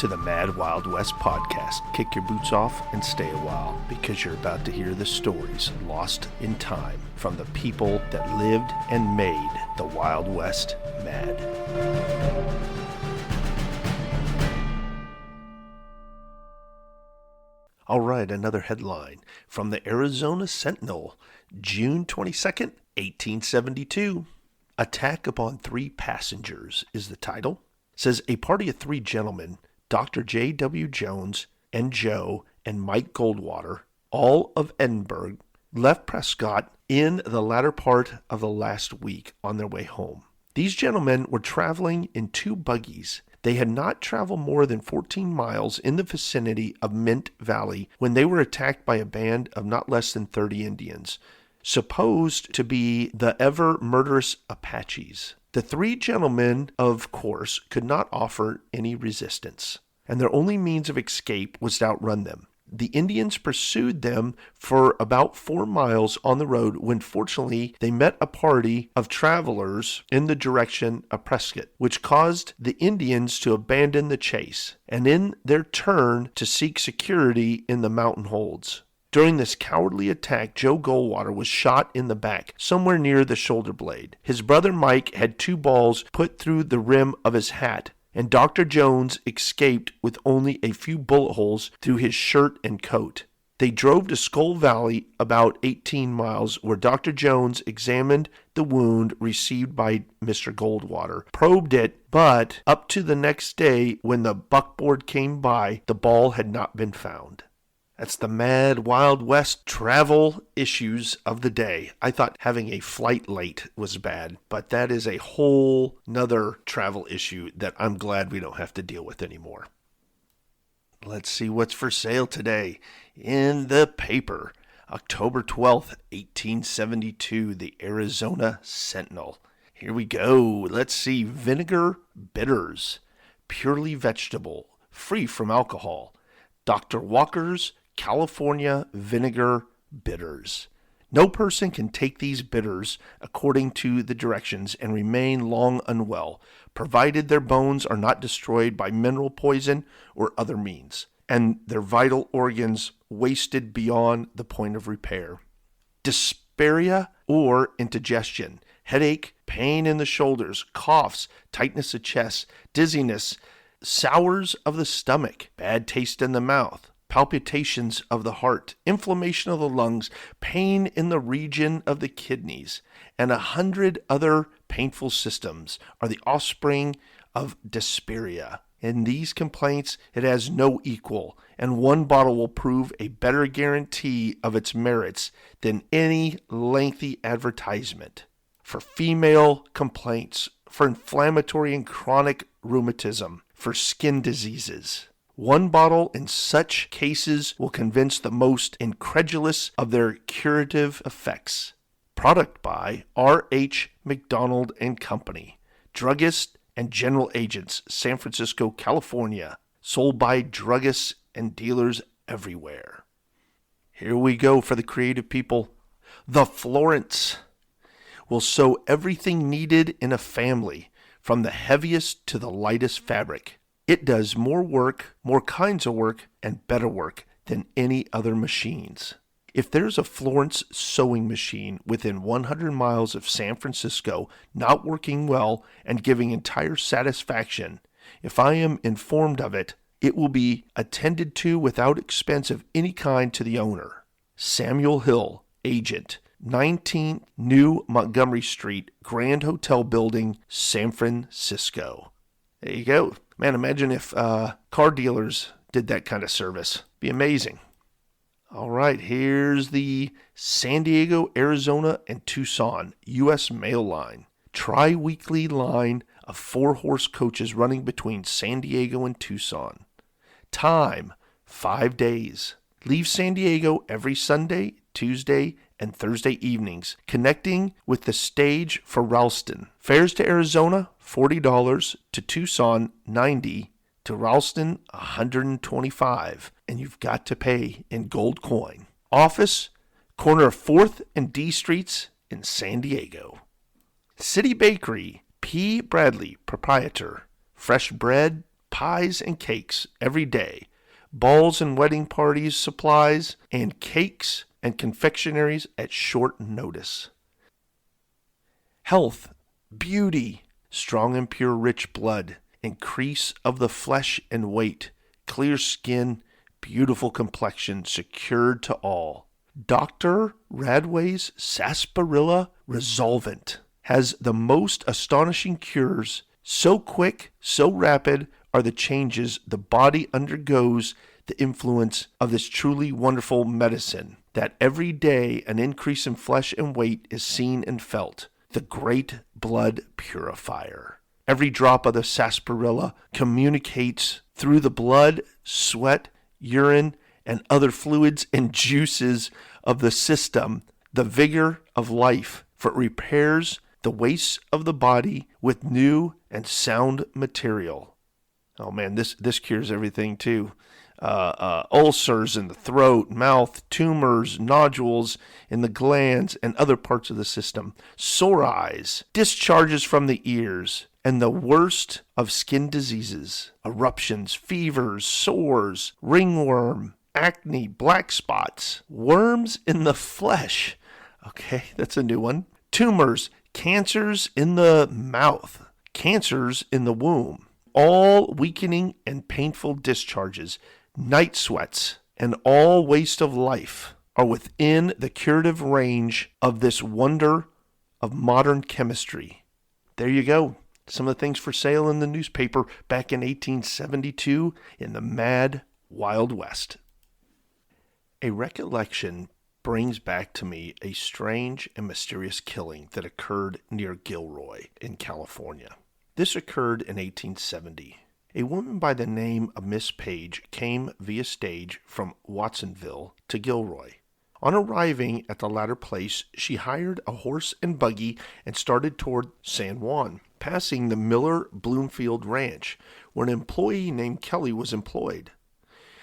to the Mad Wild West podcast. Kick your boots off and stay a while, because you're about to hear the stories lost in time from the people that lived and made the Wild West mad. All right, another headline from the Arizona Sentinel, June 22nd, 1872. Attack upon 3 passengers is the title. Says a party of 3 gentlemen, Dr. J.W. Jones and Joe and Mike Goldwater, all of Edinburgh, left Prescott in the latter part of the last week on their way home. These gentlemen were traveling in 2 buggies. They had not traveled more than 14 miles in the vicinity of Mint Valley when they were attacked by a band of not less than 30 Indians, supposed to be the ever murderous Apaches. The 3 gentlemen, of course, could not offer any resistance, and their only means of escape was to outrun them. The Indians pursued them for about 4 miles on the road when fortunately they met a party of travelers in the direction of Prescott, which caused the Indians to abandon the chase and in their turn to seek security in the mountain holds. During this cowardly attack, Joe Goldwater was shot in the back, somewhere near the shoulder blade. His brother Mike had 2 balls put through the rim of his hat, and Dr. Jones escaped with only a few bullet holes through his shirt and coat. They drove to Skull Valley, about 18 miles, where Dr. Jones examined the wound received by Mr. Goldwater, probed it, but up to the next day when the buckboard came by, the ball had not been found. That's the Mad Wild West travel issues of the day. I thought having a flight late was bad, but that is a whole nother travel issue that I'm glad we don't have to deal with anymore. Let's see what's for sale today in the paper. October 12th, 1872, the Arizona Sentinel. Here we go. Let's see. Vinegar bitters, purely vegetable, free from alcohol. Dr. Walker's California vinegar bitters. No person can take these bitters according to the directions and remain long unwell, provided their bones are not destroyed by mineral poison or other means, and their vital organs wasted beyond the point of repair. Dyspepsia or indigestion, headache, pain in the shoulders, coughs, tightness of chest, dizziness, sours of the stomach, bad taste in the mouth, palpitations of the heart, inflammation of the lungs, pain in the region of the kidneys, and 100 other painful systems are the offspring of dyspepsia. In these complaints, it has no equal, and one bottle will prove a better guarantee of its merits than any lengthy advertisement. For female complaints, for inflammatory and chronic rheumatism, for skin diseases. One bottle in such cases will convince the most incredulous of their curative effects. Product by R.H. McDonald and Company, Druggist and General Agents, San Francisco, California. Sold by druggists and dealers everywhere. Here we go for the creative people. The Florence will sew everything needed in a family, from the heaviest to the lightest fabric. It does more work, more kinds of work, and better work than any other machines. If there's a Florence sewing machine within 100 miles of San Francisco not working well and giving entire satisfaction, if I am informed of it, it will be attended to without expense of any kind to the owner. Samuel Hill, Agent, 19th New Montgomery Street, Grand Hotel Building, San Francisco. There you go. Man, imagine if car dealers did that kind of service. Be amazing. All right, here's the San Diego, Arizona, and Tucson U.S. Mail Line. Tri-weekly line of 4-horse coaches running between San Diego and Tucson. Time, 5 days. Leave San Diego every Sunday, Tuesday, and Thursday evenings, connecting with the stage for Ralston. Fares to Arizona, $40, to Tucson, $90, to Ralston, $125, and you've got to pay in gold coin. Office, corner of 4th and D Streets in San Diego. City Bakery, P. Bradley, proprietor. Fresh bread, pies and cakes every day, balls and wedding parties, supplies, and cakes and confectionaries at short notice. Health, beauty, strong and pure rich blood, increase of the flesh and weight, clear skin, beautiful complexion secured to all. Dr. Radway's Sarsaparilla Resolvent has the most astonishing cures. So quick, so rapid are the changes the body undergoes the influence of this truly wonderful medicine, that every day an increase in flesh and weight is seen and felt. The great blood purifier. Every drop of the sarsaparilla communicates through the blood, sweat, urine, and other fluids and juices of the system, the vigor of life, for it repairs the wastes of the body with new and sound material. Oh man, this cures everything too. Ulcers in the throat, mouth, tumors, nodules in the glands and other parts of the system, sore eyes, discharges from the ears, and the worst of skin diseases, eruptions, fevers, sores, ringworm, acne, black spots, worms in the flesh. Okay, that's a new one. Tumors, cancers in the mouth, cancers in the womb, all weakening and painful discharges, night sweats, and all waste of life are within the curative range of this wonder of modern chemistry. There you go. Some of the things for sale in the newspaper back in 1872 in the mad Wild West. A recollection brings back to me a strange and mysterious killing that occurred near Gilroy in California. This occurred in 1870. A woman by the name of Miss Page came via stage from Watsonville to Gilroy. On arriving at the latter place, she hired a horse and buggy and started toward San Juan, passing the Miller Bloomfield Ranch, where an employee named Kelly was employed.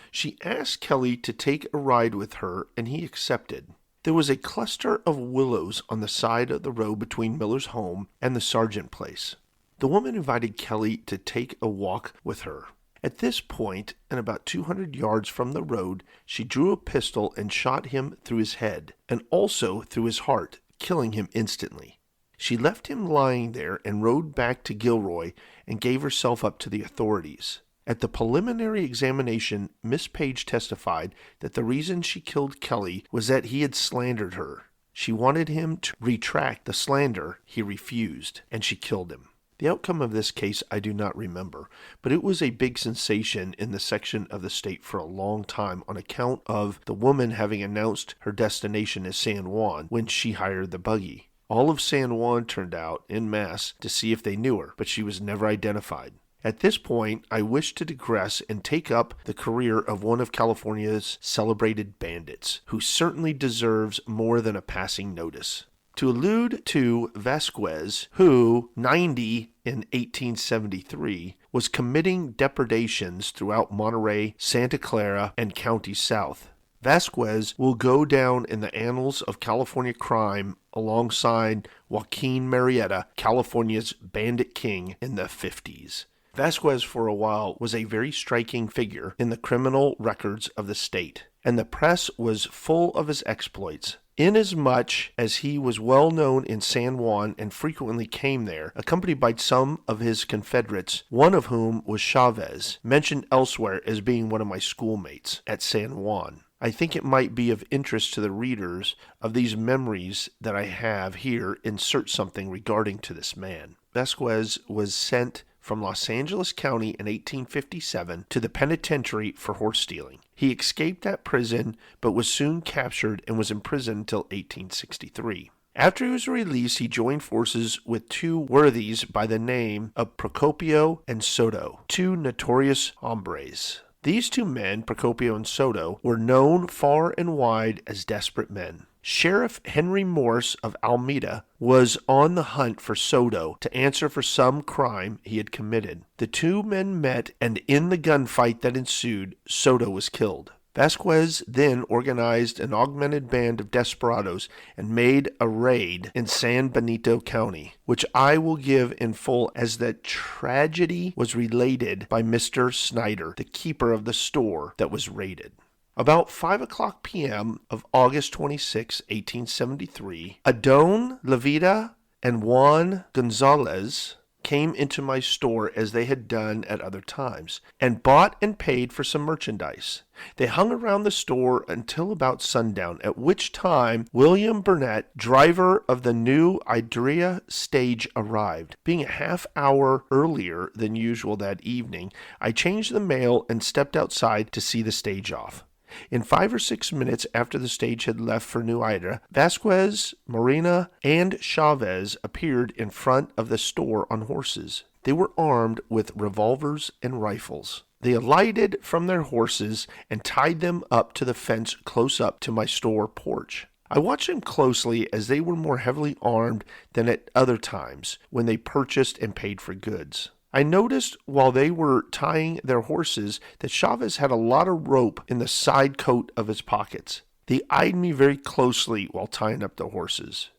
She asked Kelly to take a ride with her, and he accepted. There was a cluster of willows on the side of the road between Miller's home and the Sargent place. The woman invited Kelly to take a walk with her. At this point, and about 200 yards from the road, she drew a pistol and shot him through his head, and also through his heart, killing him instantly. She left him lying there and rode back to Gilroy and gave herself up to the authorities. At the preliminary examination, Miss Page testified that the reason she killed Kelly was that he had slandered her. She wanted him to retract the slander. He refused, and she killed him. The outcome of this case I do not remember, but it was a big sensation in the section of the state for a long time on account of the woman having announced her destination as San Juan when she hired the buggy. All of San Juan turned out en masse to see if they knew her, but she was never identified. At this point, I wish to digress and take up the career of one of California's celebrated bandits, who certainly deserves more than a passing notice. To allude to Vasquez, who, 90 in 1873, was committing depredations throughout Monterey, Santa Clara, and counties south. Vasquez will go down in the annals of California crime alongside Joaquin Murrieta, California's bandit king in the 50s. Vasquez for a while was a very striking figure in the criminal records of the state, and the press was full of his exploits. Inasmuch as he was well known in San Juan and frequently came there, accompanied by some of his confederates, one of whom was Chavez, mentioned elsewhere as being one of my schoolmates at San Juan. I think it might be of interest to the readers of these memories that I have here insert something regarding to this man. Vasquez was sent from Los Angeles County in 1857 to the penitentiary for horse stealing. He escaped that prison, but was soon captured and was imprisoned until 1863. After he was released, he joined forces with two worthies by the name of Procopio and Soto, two notorious hombres. These two men, Procopio and Soto, were known far and wide as desperate men. Sheriff Henry Morse of Alameda was on the hunt for Soto to answer for some crime he had committed. The two men met, and in the gunfight that ensued, Soto was killed. Vasquez then organized an augmented band of desperados and made a raid in San Benito County, which I will give in full as the tragedy was related by Mr. Snyder, the keeper of the store that was raided. About 5 o'clock p.m. of August 26, 1873, Adon Levita and Juan Gonzalez came into my store as they had done at other times, and bought and paid for some merchandise. They hung around the store until about sundown, at which time William Burnett, driver of the new Idria stage, arrived. Being a half hour earlier than usual that evening, I changed the mail and stepped outside to see the stage off. In 5 or 6 minutes after the stage had left for New Ida, Vasquez, Morena, and Chavez appeared in front of the store on horses. They were armed with revolvers and rifles. They alighted from their horses and tied them up to the fence close up to my store porch. I watched them closely as they were more heavily armed than at other times when they purchased and paid for goods. I noticed while they were tying their horses that Chavez had a lot of rope in the side coat of his pockets. They eyed me very closely while tying up the horses.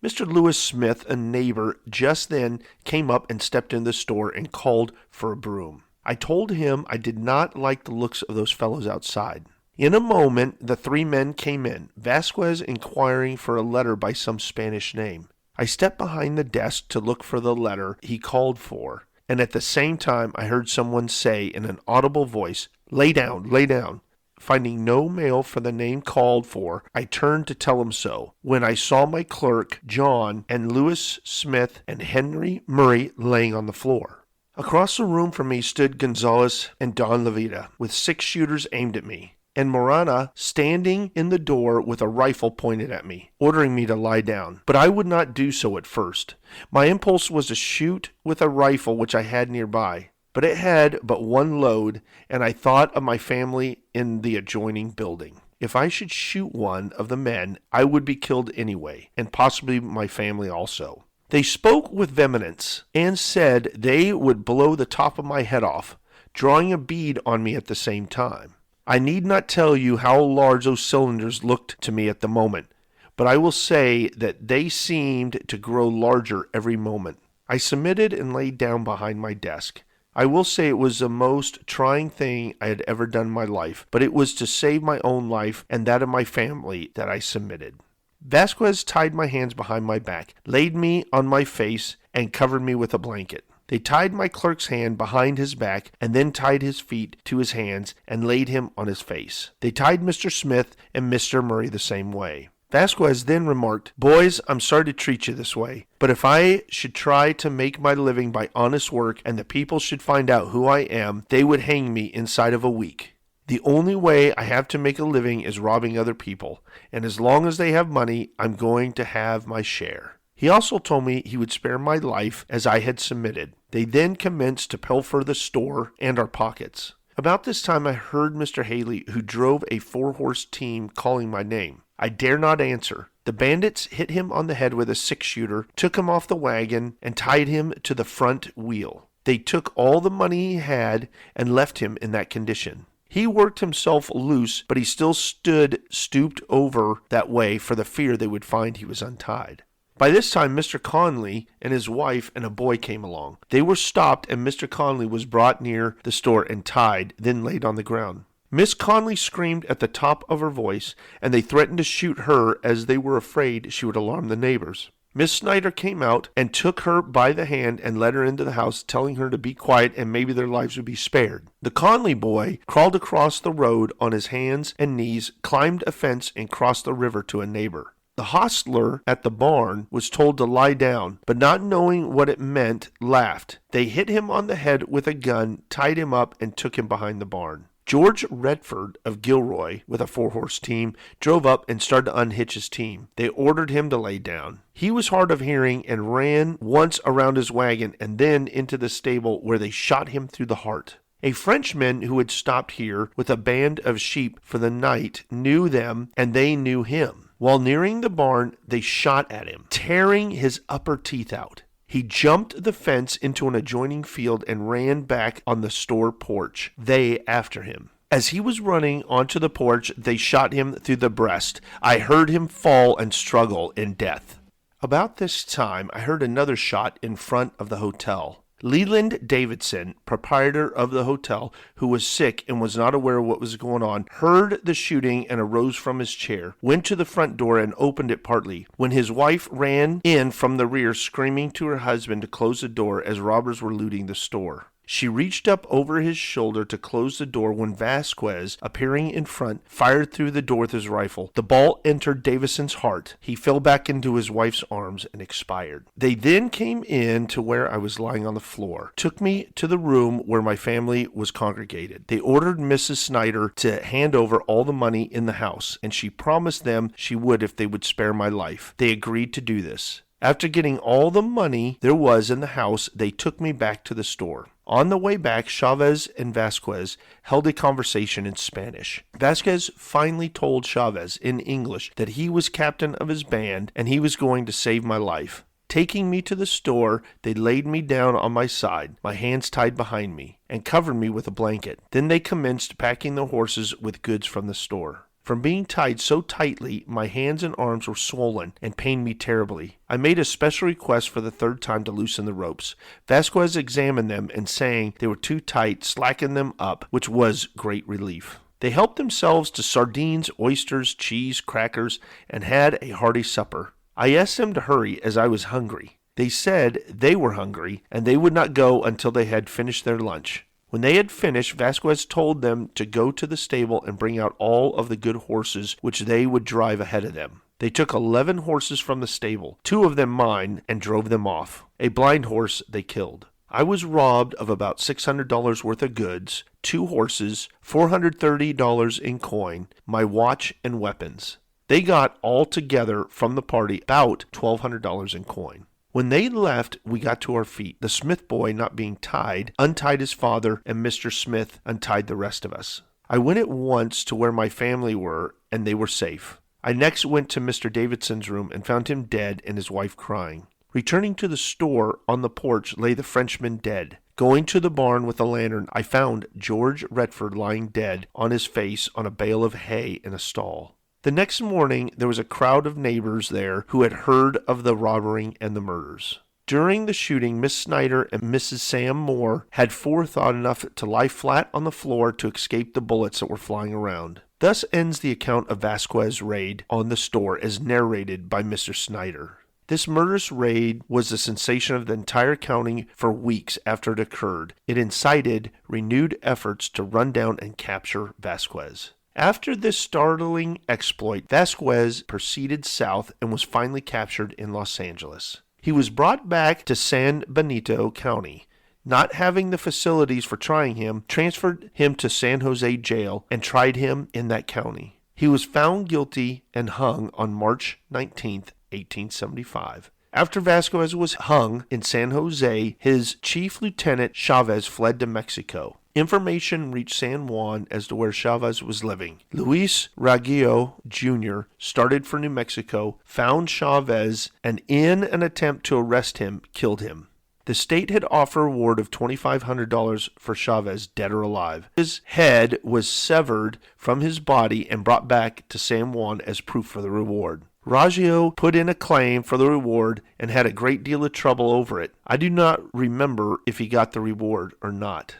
Mr. Lewis Smith, a neighbor, just then came up and stepped in the store and called for a broom. I told him I did not like the looks of those fellows outside. In a moment, the 3 men came in, Vasquez inquiring for a letter by some Spanish name. I stepped behind the desk to look for the letter he called for. And at the same time I heard someone say in an audible voice, "Lay down, lay down." Finding no mail for the name called for, I turned to tell him so, when I saw my clerk, John, and Lewis Smith and Henry Murray laying on the floor. Across the room from me stood Gonzalez and Don Levita, with 6 shooters aimed at me, and Morana standing in the door with a rifle pointed at me, ordering me to lie down. But I would not do so at first. My impulse was to shoot with a rifle which I had nearby, but it had but 1 load, and I thought of my family in the adjoining building. If I should shoot one of the men, I would be killed anyway, and possibly my family also. They spoke with vehemence, and said they would blow the top of my head off, drawing a bead on me at the same time. I need not tell you how large those cylinders looked to me at the moment, but I will say that they seemed to grow larger every moment. I submitted and laid down behind my desk. I will say it was the most trying thing I had ever done in my life, but it was to save my own life and that of my family that I submitted. Vasquez tied my hands behind my back, laid me on my face, and covered me with a blanket. They tied my clerk's hand behind his back and then tied his feet to his hands and laid him on his face. They tied Mr. Smith and Mr. Murray the same way. Vasquez then remarked, "Boys, I'm sorry to treat you this way, but if I should try to make my living by honest work and the people should find out who I am, they would hang me inside of a week. The only way I have to make a living is robbing other people, and as long as they have money, I'm going to have my share." He also told me he would spare my life as I had submitted. They then commenced to pilfer the store and our pockets. About this time I heard Mr. Haley, who drove a 4-horse team, calling my name. I dare not answer. The bandits hit him on the head with a 6-shooter, took him off the wagon, and tied him to the front wheel. They took all the money he had and left him in that condition. He worked himself loose, but he still stood stooped over that way for the fear they would find he was untied. By this time, Mr. Conley and his wife and a boy came along. They were stopped, and Mr. Conley was brought near the store and tied, then laid on the ground. Miss Conley screamed at the top of her voice, and they threatened to shoot her as they were afraid she would alarm the neighbors. Miss Snyder came out and took her by the hand and led her into the house, telling her to be quiet and maybe their lives would be spared. The Conley boy crawled across the road on his hands and knees, climbed a fence, and crossed the river to a neighbor. The hostler at the barn was told to lie down, but not knowing what it meant, laughed. They hit him on the head with a gun, tied him up, and took him behind the barn. George Redford of Gilroy, with a 4-horse team, drove up and started to unhitch his team. They ordered him to lay down. He was hard of hearing and ran once around his wagon and then into the stable, where they shot him through the heart. A Frenchman who had stopped here with a band of sheep for the night knew them, and they knew him. While nearing the barn, they shot at him, tearing his upper teeth out. He jumped the fence into an adjoining field and ran back on the store porch, they after him. As he was running onto the porch, they shot him through the breast. I heard him fall and struggle in death. About this time, I heard another shot in front of the hotel. Leland Davidson, proprietor of the hotel, who was sick and was not aware of what was going on, heard the shooting and arose from his chair, went to the front door and opened it partly, when his wife ran in from the rear screaming to her husband to close the door as robbers were looting the store. She reached up over his shoulder to close the door when Vasquez, appearing in front, fired through the door with his rifle. The ball entered Davidson's heart. He fell back into his wife's arms and expired. They then came in to where I was lying on the floor, took me to the room where my family was congregated. They ordered Mrs. Snyder to hand over all the money in the house, and she promised them she would if they would spare my life. They agreed to do this. After getting all the money there was in the house, they took me back to the store. On the way back, Chavez and Vasquez held a conversation in Spanish. Vasquez finally told Chavez in English that he was captain of his band and he was going to save my life. Taking me to the store, they laid me down on my side, my hands tied behind me, and covered me with a blanket. Then they commenced packing the horses with goods from the store. From being tied so tightly, my hands and arms were swollen and pained me terribly. I made a special request for the third time to loosen the ropes. Vasquez examined them and saying they were too tight, slackened them up, which was great relief. They helped themselves to sardines, oysters, cheese, crackers, and had a hearty supper. I asked them to hurry as I was hungry. They said they were hungry and they would not go until they had finished their lunch. When they had finished, Vasquez told them to go to the stable and bring out all of the good horses which they would drive ahead of them. They took 11 horses from the stable, 2 of them mine, and drove them off. A blind horse they killed. I was robbed of about $600 worth of goods, 2 horses, $430 in coin, my watch, and weapons. They got altogether from the party about $1,200 in coin. When they left, we got to our feet. The Smith boy, not being tied, untied his father, and Mr. Smith untied the rest of us. I went at once to where my family were, and they were safe. I next went to Mr. Davidson's room and found him dead and his wife crying. Returning to the store, on the porch lay the Frenchman dead. Going to the barn with a lantern, I found George Redford lying dead on his face on a bale of hay in a stall. The next morning, there was a crowd of neighbors there who had heard of the robbery and the murders. During the shooting, Miss Snyder and Mrs. Sam Moore had forethought enough to lie flat on the floor to escape the bullets that were flying around. Thus ends the account of Vasquez's raid on the store as narrated by Mr. Snyder. This murderous raid was the sensation of the entire county for weeks after it occurred. It incited renewed efforts to run down and capture Vasquez. After this startling exploit, Vasquez proceeded south and was finally captured in Los Angeles. He was brought back to San Benito County. Not having the facilities for trying him, transferred him to San Jose jail and tried him in that county. He was found guilty and hung on March 19, 1875. After Vasquez was hung in San Jose, his chief lieutenant Chavez fled to Mexico. Information reached San Juan as to where Chavez was living. Luis Raggio Jr. started for New Mexico, found Chavez, and in an attempt to arrest him, killed him. The state had offered a reward of $2,500 for Chavez, dead or alive. His head was severed from his body and brought back to San Juan as proof for the reward. Raggio put in a claim for the reward and had a great deal of trouble over it. I do not remember if he got the reward or not.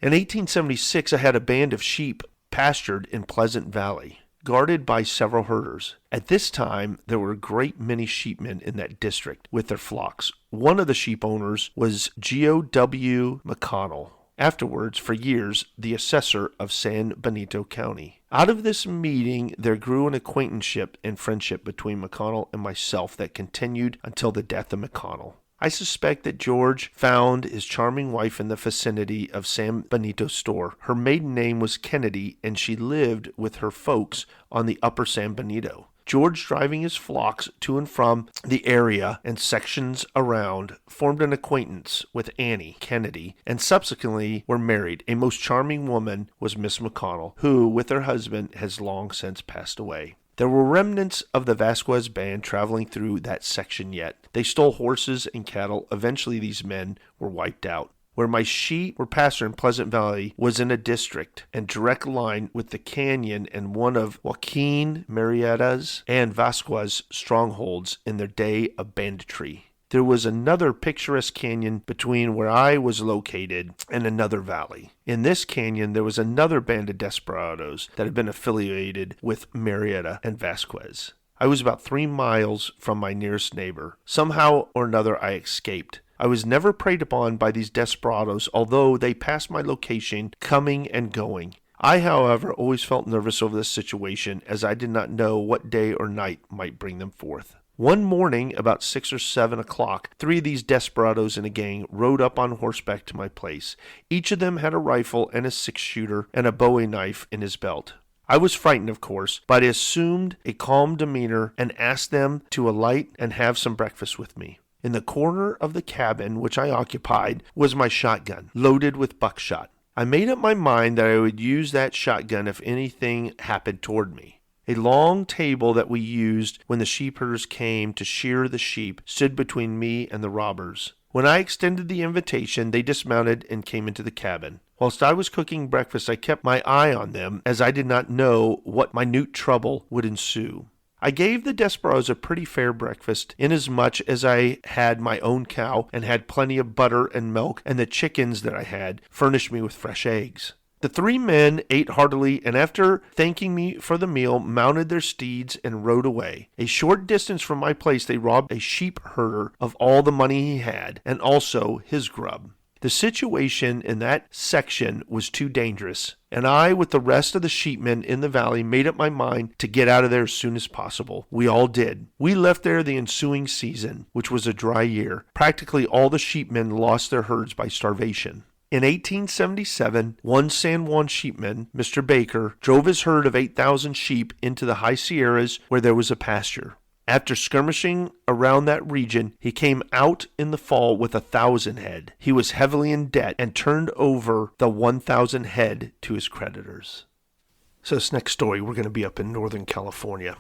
In 1876, I had a band of sheep pastured in Pleasant Valley, guarded by several herders. At this time, there were a great many sheepmen in that district with their flocks. One of the sheep owners was Geo W. McConnell, afterwards, for years, the assessor of San Benito County. Out of this meeting, there grew an acquaintanceship and friendship between McConnell and myself that continued until the death of McConnell. I suspect that George found his charming wife in the vicinity of San Benito's store. Her maiden name was Kennedy, and she lived with her folks on the upper San Benito. George, driving his flocks to and from the area and sections around, formed an acquaintance with Annie Kennedy, and subsequently were married. A most charming woman was Miss McConnell, who, with her husband, has long since passed away. There were remnants of the Vasquez band traveling through that section yet. They stole horses and cattle. Eventually, these men were wiped out. Where my sheep were pastured in Pleasant Valley was in a district and direct line with the canyon and one of Joaquin Murrieta's and Vasquez's strongholds in their day of banditry. There was another picturesque canyon between where I was located and another valley. In this canyon, there was another band of desperados that had been affiliated with Murrieta and Vasquez. I was about 3 miles from my nearest neighbor. Somehow or another, I escaped. I was never preyed upon by these desperados, although they passed my location, coming and going. I, however, always felt nervous over this situation, as I did not know what day or night might bring them forth. One morning, about 6 or 7 o'clock, 3 of these desperados in a gang rode up on horseback to my place. Each of them had a rifle and a 6-shooter and a Bowie knife in his belt. I was frightened, of course, but I assumed a calm demeanor and asked them to alight and have some breakfast with me. In the corner of the cabin which I occupied was my shotgun, loaded with buckshot. I made up my mind that I would use that shotgun if anything happened toward me. A long table that we used when the sheepherders came to shear the sheep stood between me and the robbers. When I extended the invitation, they dismounted and came into the cabin. Whilst I was cooking breakfast, I kept my eye on them, as I did not know what minute trouble would ensue. I gave the desperados a pretty fair breakfast, inasmuch as I had my own cow and had plenty of butter and milk, and the chickens that I had furnished me with fresh eggs. The 3 men ate heartily, and after thanking me for the meal, mounted their steeds and rode away. A short distance from my place, they robbed a sheep herder of all the money he had, and also his grub. The situation in that section was too dangerous, and I, with the rest of the sheepmen in the valley, made up my mind to get out of there as soon as possible. We all did. We left there the ensuing season, which was a dry year. Practically all the sheepmen lost their herds by starvation. In 1877, one San Juan sheepman, Mr. Baker, drove his herd of 8,000 sheep into the high Sierras where there was a pasture. After skirmishing around that region, he came out in the fall with 1,000 head. He was heavily in debt and turned over the 1,000 head to his creditors. So this next story, we're going to be up in Northern California.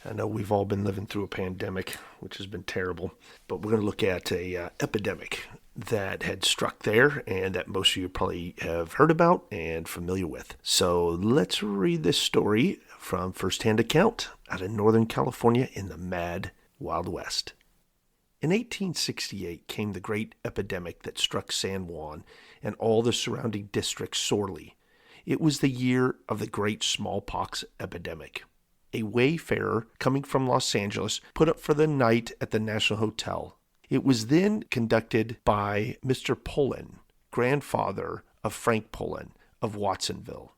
I know we've all been living through a pandemic, which has been terrible, but we're going to look at a epidemic that had struck there and that most of you probably have heard about and familiar with. So let's read this story from first-hand account out of Northern California in the mad Wild West. In 1868 came the great epidemic that struck San Juan and all the surrounding districts sorely. It was the year of the great smallpox epidemic. A wayfarer coming from Los Angeles put up for the night at the National Hotel. It was then conducted by Mr. Pullen, grandfather of Frank Pullen of Watsonville.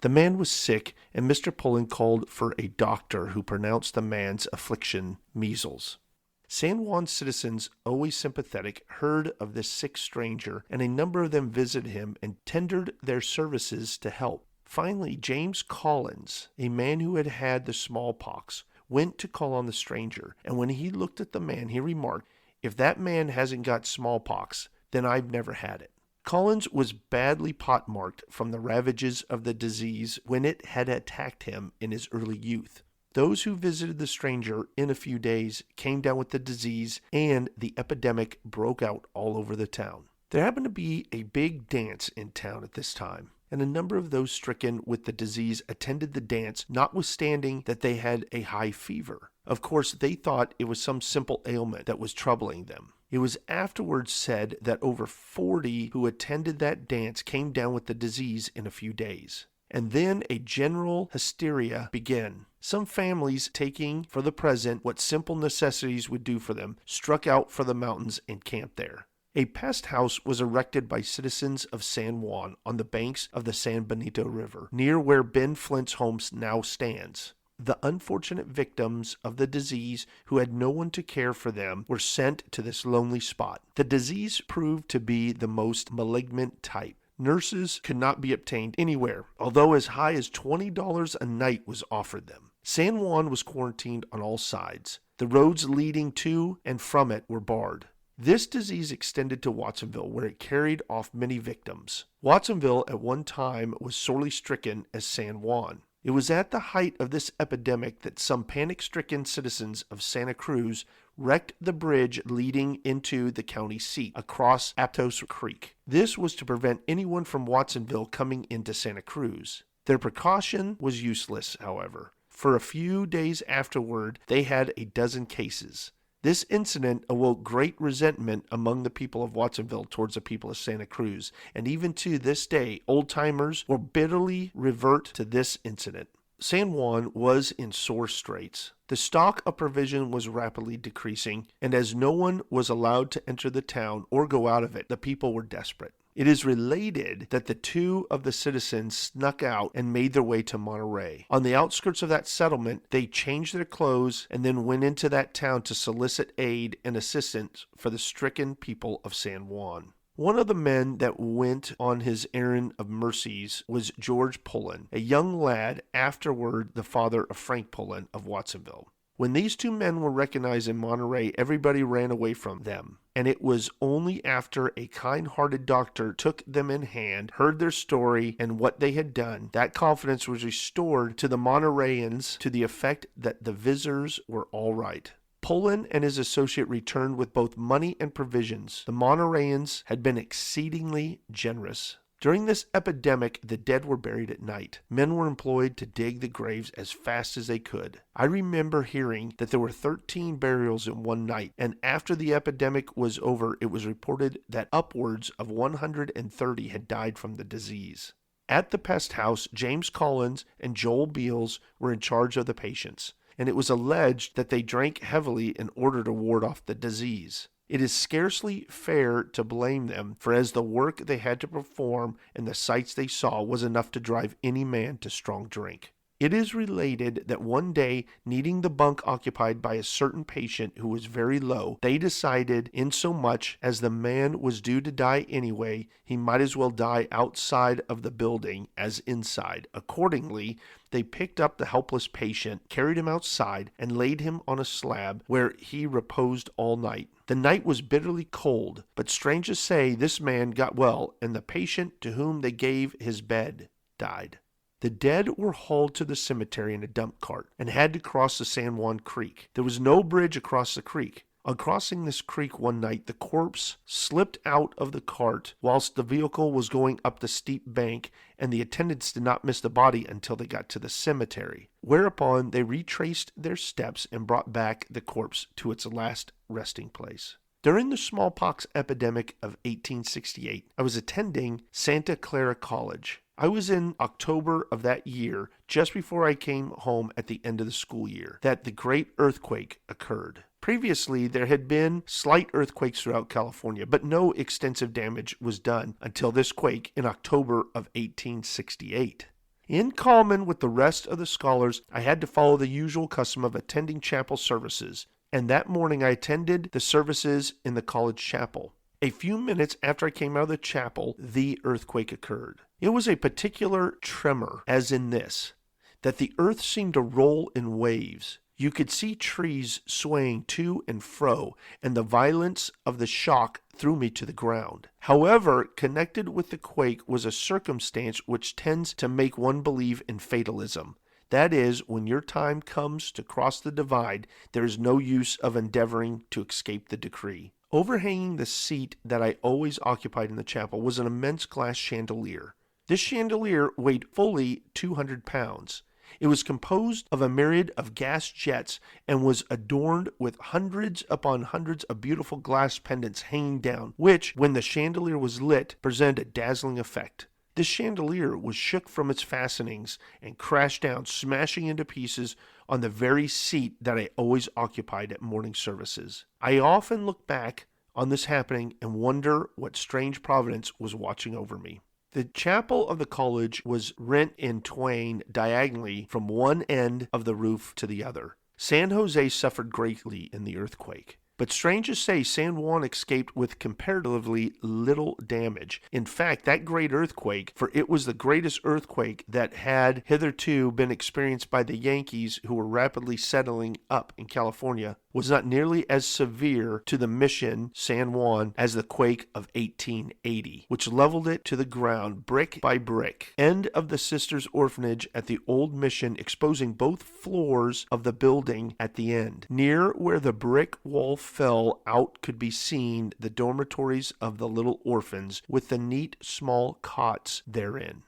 The man was sick, and Mr. Pullen called for a doctor who pronounced the man's affliction measles. San Juan citizens, always sympathetic, heard of this sick stranger, and a number of them visited him and tendered their services to help. Finally, James Collins, a man who had had the smallpox, went to call on the stranger, and when he looked at the man, he remarked, "If that man hasn't got smallpox, then I've never had it." Collins was badly pockmarked from the ravages of the disease when it had attacked him in his early youth. Those who visited the stranger in a few days came down with the disease, and the epidemic broke out all over the town. There happened to be a big dance in town at this time, and a number of those stricken with the disease attended the dance, notwithstanding that they had a high fever. Of course, they thought it was some simple ailment that was troubling them. It was afterwards said that over 40 who attended that dance came down with the disease in a few days. And then a general hysteria began. Some families, taking for the present what simple necessities would do for them, struck out for the mountains and camped there. A pest house was erected by citizens of San Juan on the banks of the San Benito River, near where Ben Flint's home now stands. The unfortunate victims of the disease, who had no one to care for them, were sent to this lonely spot. The disease proved to be the most malignant type. Nurses could not be obtained anywhere, although as high as $20 a night was offered them. San Juan was quarantined on all sides. The roads leading to and from it were barred. This disease extended to Watsonville, where it carried off many victims. Watsonville at one time was sorely stricken as San Juan. It was at the height of this epidemic that some panic-stricken citizens of Santa Cruz wrecked the bridge leading into the county seat across Aptos Creek. This was to prevent anyone from Watsonville coming into Santa Cruz. Their precaution was useless, however. For a few days afterward, they had a dozen cases. This incident awoke great resentment among the people of Watsonville towards the people of Santa Cruz, and even to this day, old-timers will bitterly revert to this incident. San Juan was in sore straits. The stock of provision was rapidly decreasing, and as no one was allowed to enter the town or go out of it, the people were desperate. It is related that the two of the citizens snuck out and made their way to Monterey. On the outskirts of that settlement, they changed their clothes and then went into that town to solicit aid and assistance for the stricken people of San Juan. One of the men that went on his errand of mercies was George Pullen, a young lad, afterward the father of Frank Pullen of Watsonville. When these two men were recognized in Monterey, everybody ran away from them, and it was only after a kind-hearted doctor took them in hand, heard their story and what they had done, that confidence was restored to the Montereyans to the effect that the visitors were all right. Pullen and his associate returned with both money and provisions. The Montereyans had been exceedingly generous. During this epidemic, the dead were buried at night. Men were employed to dig the graves as fast as they could. I remember hearing that there were 13 burials in one night, and after the epidemic was over, it was reported that upwards of 130 had died from the disease. At the pest house, James Collins and Joel Beals were in charge of the patients, and it was alleged that they drank heavily in order to ward off the disease. It is scarcely fair to blame them, for as the work they had to perform and the sights they saw was enough to drive any man to strong drink. It is related that one day, needing the bunk occupied by a certain patient who was very low, they decided, insomuch as the man was due to die anyway, he might as well die outside of the building as inside. Accordingly, they picked up the helpless patient, carried him outside, and laid him on a slab where he reposed all night. The night was bitterly cold, but strange to say, this man got well, and the patient to whom they gave his bed died. The dead were hauled to the cemetery in a dump cart and had to cross the San Juan Creek. There was no bridge across the creek. On crossing this creek one night, the corpse slipped out of the cart whilst the vehicle was going up the steep bank, and the attendants did not miss the body until they got to the cemetery, whereupon they retraced their steps and brought back the corpse to its last resting place. During the smallpox epidemic of 1868, I was attending Santa Clara College. I was in October of that year, just before I came home at the end of the school year, that the great earthquake occurred. Previously, there had been slight earthquakes throughout California, but no extensive damage was done until this quake in October of 1868. In common with the rest of the scholars, I had to follow the usual custom of attending chapel services, and that morning I attended the services in the college chapel. A few minutes after I came out of the chapel, the earthquake occurred. It was a particular tremor, as in this, that the earth seemed to roll in waves. You could see trees swaying to and fro, and the violence of the shock threw me to the ground. However, connected with the quake was a circumstance which tends to make one believe in fatalism. That is, when your time comes to cross the divide, there is no use of endeavoring to escape the decree. Overhanging the seat that I always occupied in the chapel was an immense glass chandelier. This chandelier weighed fully 200 pounds. It was composed of a myriad of gas jets and was adorned with hundreds upon hundreds of beautiful glass pendants hanging down, which, when the chandelier was lit, presented a dazzling effect. This chandelier was shook from its fastenings and crashed down, smashing into pieces on the very seat that I always occupied at morning services. I often look back on this happening and wonder what strange providence was watching over me. The chapel of the college was rent in twain diagonally from one end of the roof to the other. San Jose suffered greatly in the earthquake. But strange to say, San Juan escaped with comparatively little damage. In fact, that great earthquake, for it was the greatest earthquake that had hitherto been experienced by the Yankees who were rapidly settling up in California, was not nearly as severe to the mission San Juan as the quake of 1880, which leveled it to the ground brick by brick. End of the Sisters' Orphanage at the old mission, exposing both floors of the building at the end. Near where the brick wall fell out could be seen the dormitories of the little orphans with the neat small cots therein.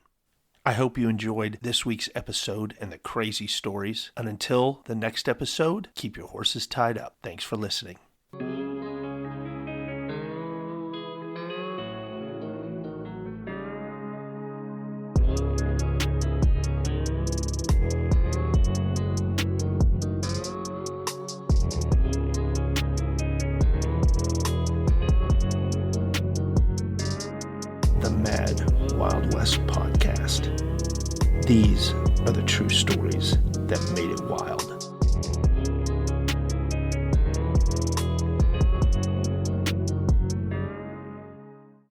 I hope you enjoyed this week's episode and the crazy stories. And until the next episode, keep your horses tied up. Thanks for listening. The Mad Wild West Podcast. These are the true stories that made it wild.